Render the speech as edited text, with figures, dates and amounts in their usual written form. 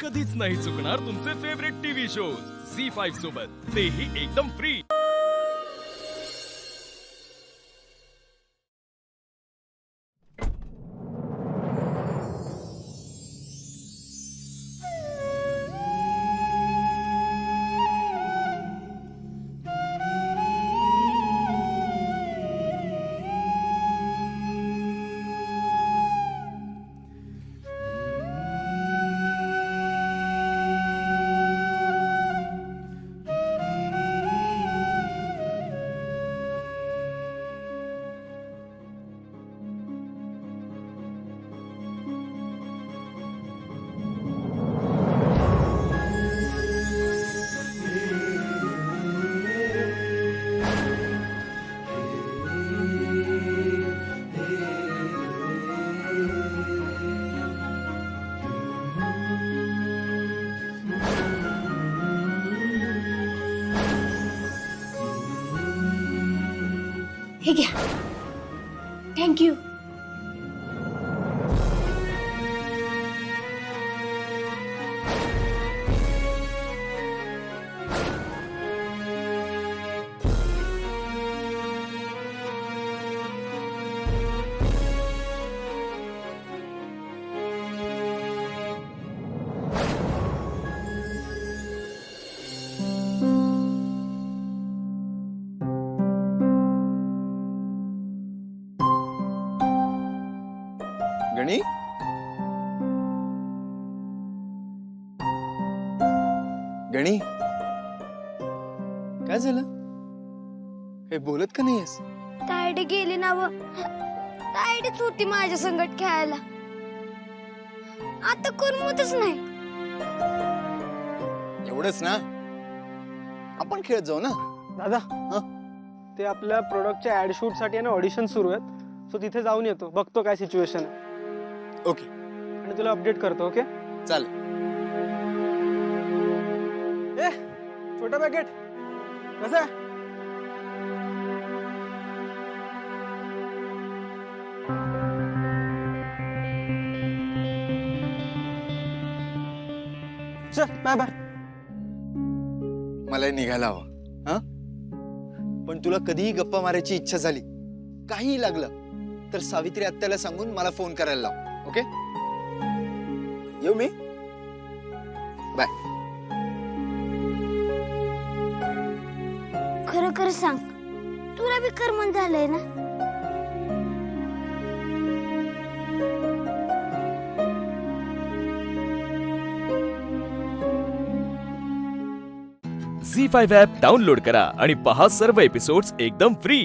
कधीच नाही चुकणार तुमचे फेवरेट टीव्ही शोज झी5 सोबत, तेही एकदम फ्री। हे घ्या, थँक्यू। गणी, गणी, काय झालं? हे बोलत का नाहीयेस? तायडी गेली ना व तायडीच होती माझ्या संगत खेळायला, आता करमतच नाही। एवढंच ना, आपण खेळत जाऊ ना। दादा, ते आपल्या प्रोडक्टच्या ऍड शूट साठी ना ऑडिशन सुरू आहेत, सो तिथे जाऊन येतो, बघतो काय सिच्युएशन आहे। ओके, आणि तुला अपडेट करतो। ओके, चालेल। ए छोटा पॅकेट कसं आहे? चल बाय बाय। मला निघायला हवं, हा? पण तुला कधीही गप्पा मारायची इच्छा झाली, काही लागलं तर सावित्री आत्याला सांगून मला फोन करायला लाव। ओके, येऊ मी? बाय। खरं खरं सांग, तुला बी करमन झालंय ना? झी5 ॲप डाउनलोड करा आणि पहा सर्व एपिसोड्स एकदम फ्री।